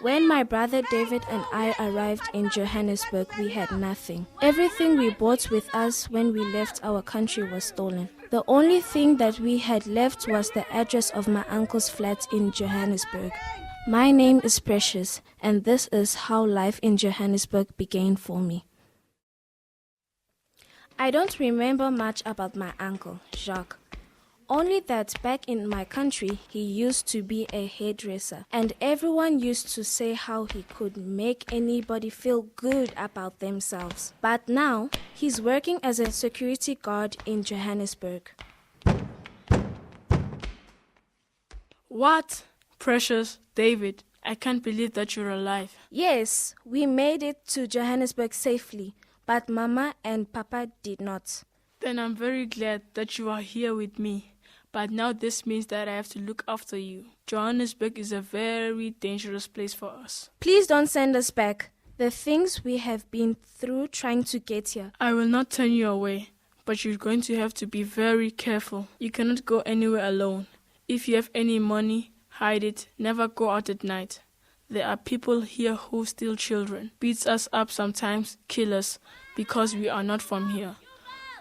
When my brother David and I arrived in Johannesburg, we had nothing. Everything we brought with us when we left our country was stolen. The only thing that we had left was the address of my uncle's flat in Johannesburg. My name is Precious, and this is how life in Johannesburg began for me. I don't remember much about my uncle, Jacques. Only that back in my country, he used to be a hairdresser, and everyone used to say how he could make anybody feel good about themselves. But now, he's working as a security guard in Johannesburg. What? Precious, David, I can't believe that you're alive. Yes, we made it to Johannesburg safely, but Mama and Papa did not. Then I'm very glad that you are here with me. But now this means that I have to look after you. Johannesburg is a very dangerous place for us. Please don't send us back. The things we have been through trying to get here. I will not turn you away, but you're going to have to be very careful. You cannot go anywhere alone. If you have any money, hide it. Never go out at night. There are people here who steal children, beats us up sometimes, kill us, because we are not from here.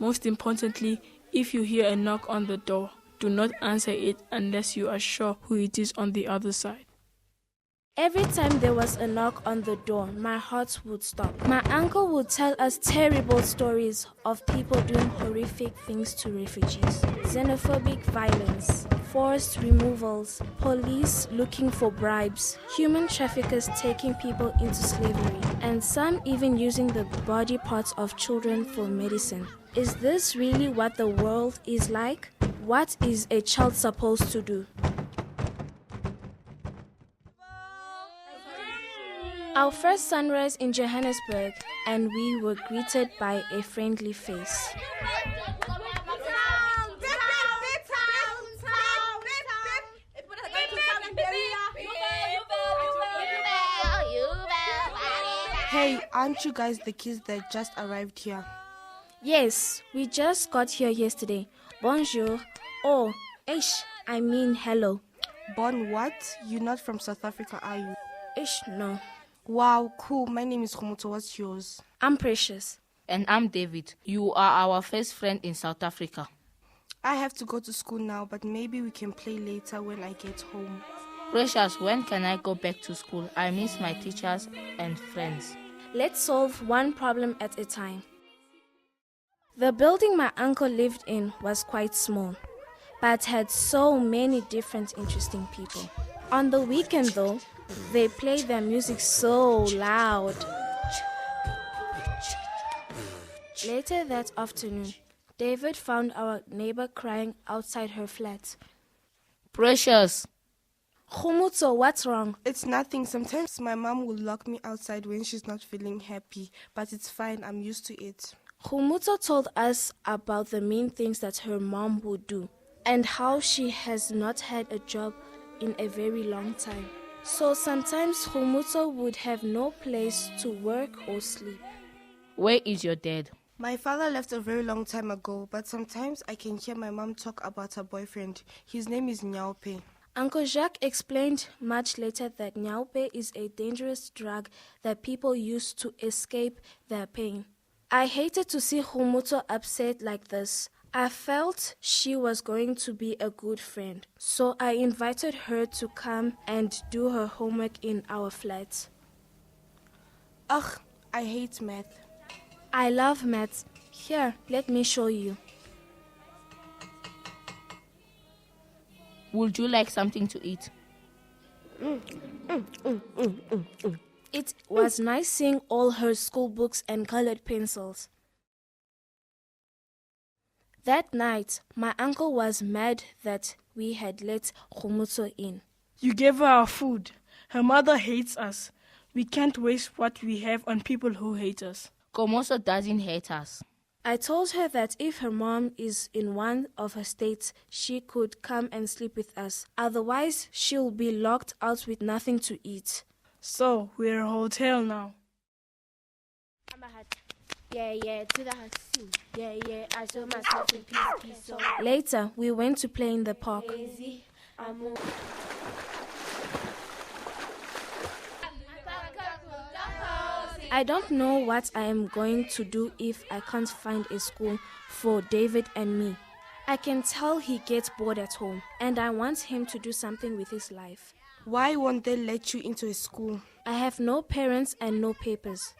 Most importantly, if you hear a knock on the door, do not answer it unless you are sure who it is on the other side. Every time there was a knock on the door, my heart would stop. My uncle would tell us terrible stories of people doing horrific things to refugees. Xenophobic violence, forced removals, police looking for bribes, human traffickers taking people into slavery, and some even using the body parts of children for medicine. Is this really what the world is like? What is a child supposed to do? Our first sunrise in Johannesburg, and we were greeted by a friendly face. Hey, aren't you guys the kids that just arrived here? Yes, we just got here yesterday. Bonjour. Oh, I mean hello. Bon what? You're not from South Africa, are you? No. Wow, cool. My name is Khumuto. What's yours? I'm Precious. And I'm David. You are our first friend in South Africa. I have to go to school now, but maybe we can play later when I get home. Precious, when can I go back to school? I miss my teachers and friends. Let's solve one problem at a time. The building my uncle lived in was quite small, but had so many different interesting people. On the weekend though, they played their music so loud. Later that afternoon, David found our neighbor crying outside her flat. Precious! Khumuto, what's wrong? It's nothing. Sometimes my mom will lock me outside when she's not feeling happy, but it's fine. I'm used to it. Khumuto told us about the mean things that her mom would do and how she has not had a job in a very long time. So sometimes Khumuto would have no place to work or sleep. Where is your dad? My father left a very long time ago, but sometimes I can hear my mom talk about her boyfriend. His name is Nyaupe. Uncle Jacques explained much later that Nyaupe is a dangerous drug that people use to escape their pain. I hated to see Khumuto upset like this. I felt she was going to be a good friend, so I invited her to come and do her homework in our flat. Ugh, I hate math. I love maths. Here, let me show you. Would you like something to eat? It was nice seeing all her school books and colored pencils. That night, my uncle was mad that we had let Khumuto in. You gave her our food. Her mother hates us. We can't waste what we have on people who hate us. Komoso doesn't hate us. I told her that if her mom is in one of her states, she could come and sleep with us. Otherwise, she'll be locked out with nothing to eat. So, we're a hotel now. Yeah, to the house. Yeah, I saw myself in peace. So later, we went to play in the park. I don't know what I am going to do if I can't find a school for David and me. I can tell he gets bored at home, and I want him to do something with his life. Why won't they let you into a school? I have no parents and no papers.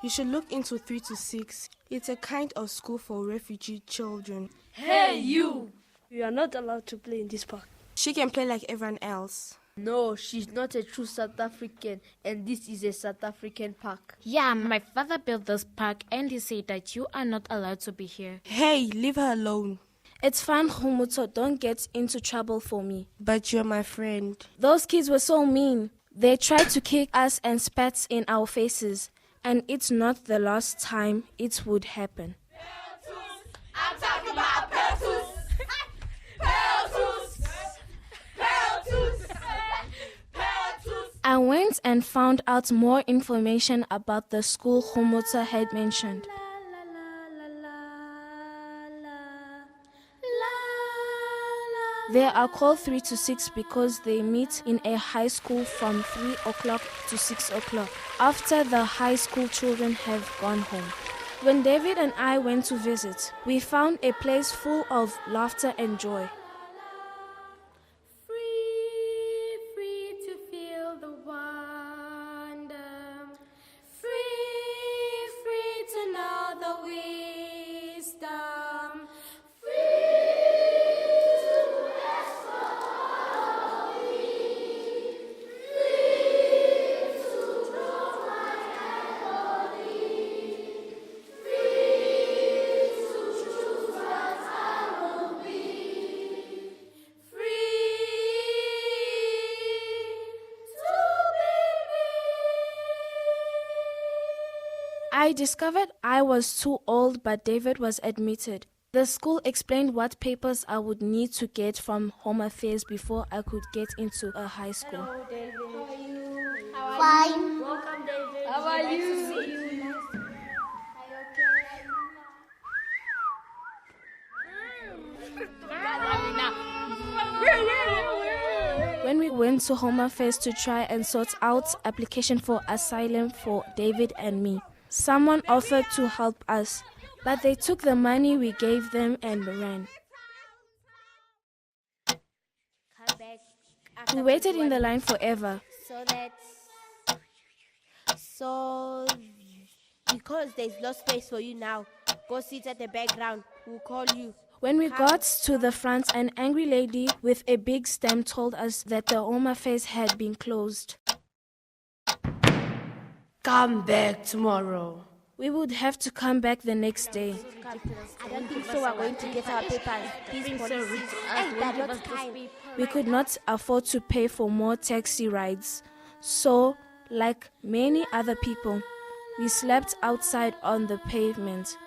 You should look into 3 to 6. It's a kind of school for refugee children. Hey, you! You are not allowed to play in this park. She can play like everyone else. No, she's not a true South African, and this is a South African park. Yeah, my father built this park and he said that you are not allowed to be here. Hey, leave her alone. It's fine, Khumuto, don't get into trouble for me. But you're my friend. Those kids were so mean. They tried to kick us and spat in our faces. And it's not the last time it would happen. I'm talking about Preciouse. I went and found out more information about the school Khumuto had mentioned. They are called 3 to 6 because they meet in a high school from 3 o'clock to 6 o'clock after the high school children have gone home. When David and I went to visit, we found a place full of laughter and joy. Free to feel the wonder. Free to know the wisdom. I discovered I was too old, but David was admitted. The school explained what papers I would need to get from Home Affairs before I could get into a high school. Hello, David. How are you? Fine. Welcome, David. How are Nice you? to see you. When we went to Home Affairs to try and sort out application for asylum for David and me, someone offered to help us, but they took the money we gave them and ran. Come back. We waited in the line forever. So because there's no space for you now, go sit at the background. We'll call you. When we got to the front, an angry lady with a big stamp told us that the Home Affairs had been closed. Come back tomorrow. We would have to come back the next day. I don't think so. We're going to get our papers. These policies. Hey, they're not kind. We could not afford to pay for more taxi rides. So, like many other people, we slept outside on the pavement.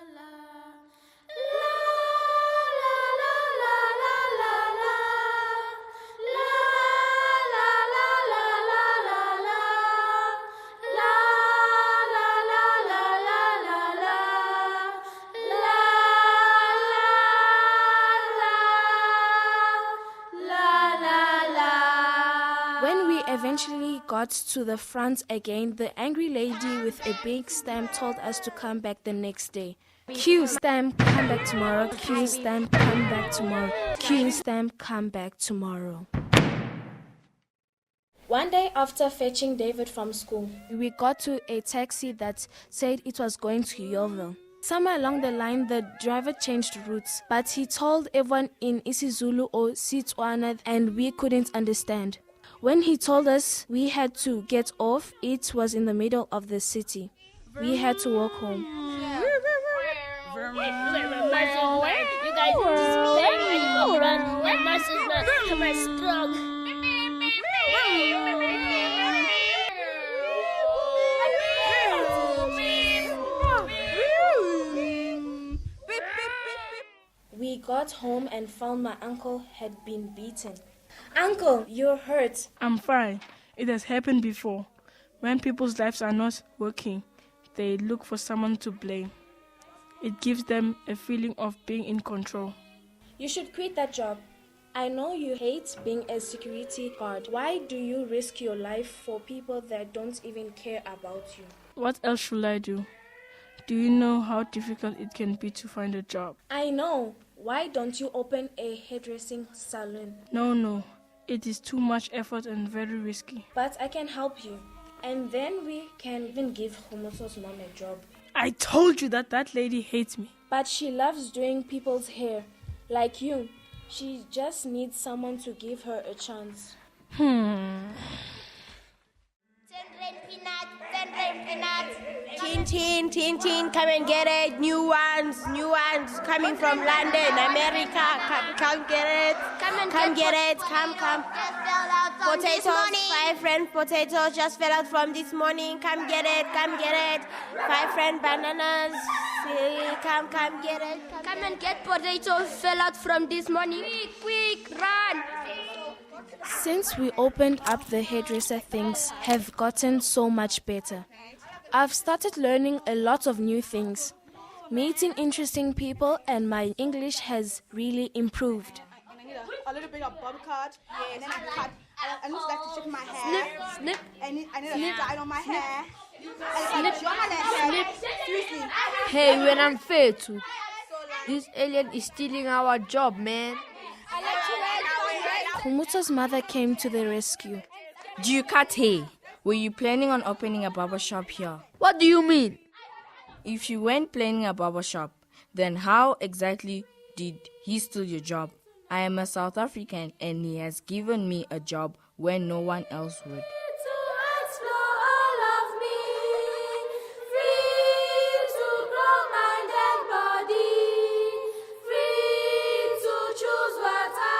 When we eventually got to the front again, the angry lady with a big stamp told us to come back the next day. Q stamp, come back tomorrow. Q stamp, come back tomorrow. Q stamp, come back tomorrow. One day after fetching David from school, we got to a taxi that said it was going to Yeovil. Somewhere along the line, the driver changed routes, but he told everyone in isiZulu or Setswana and we couldn't understand. When he told us we had to get off, it was in the middle of the city. We had to walk home. We got home and found my uncle had been beaten. Uncle, you're hurt. I'm fine. It has happened before. When people's lives are not working, they look for someone to blame. It gives them a feeling of being in control. You should quit that job. I know you hate being a security guard. Why do you risk your life for people that don't even care about you? What else should I do? Do you know how difficult it can be to find a job? I know. Why don't you open a hairdressing salon? No. It is too much effort and very risky. But I can help you. And then we can even give Homoso's mom a job. I told you that lady hates me. But she loves doing people's hair. Like you. She just needs someone to give her a chance. 10 rand peanuts. Tin, come and get it. New ones coming from London, America. Come get it. Come get it. Come. Potatoes, 5 rand potatoes just fell out from this morning. Come get it. 5 rand bananas. Come get it. Come and get potatoes fell out from this morning. Quick, run! Since we opened up the hairdresser, things have gotten so much better. I've started learning a lot of new things, meeting interesting people, and my English has really improved. A little bit of bubble cut, and then I cut. I just like to shape my hair. Snip. I need a dye on my hair. Snip. Seriously. Hey, we're unfair too. This alien is stealing our job, man. Kumuto's mother came to the rescue. Do you cut hair? Were you planning on opening a barber shop here? What do you mean? If you weren't planning a barber shop, then how exactly did he steal your job? I am a South African and he has given me a job when no one else would.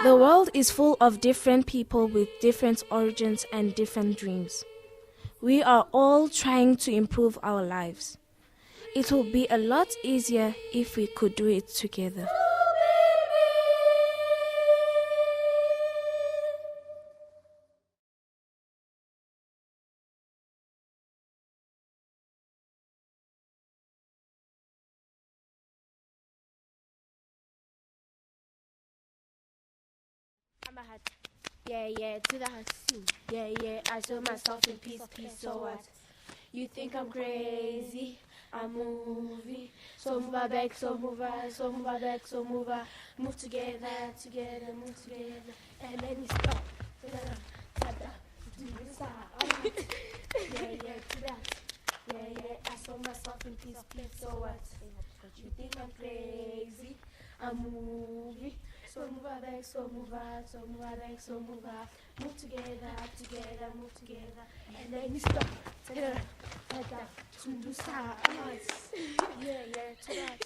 The world is full of different people with different origins and different dreams. We are all trying to improve our lives. It will be a lot easier if we could do it together. Yeah, to the scene. Yeah, I saw myself in peace, so what? You think I'm crazy? I'm moving. So move back, so move back, so move back. Move together, move together. And then you stop. Yeah, to that. Yeah, I saw myself in peace, so what? You think I'm crazy? I'm moving. So move back, so move back, so move back, so move back. Move together, move together. And then you stop. Yeah, to that.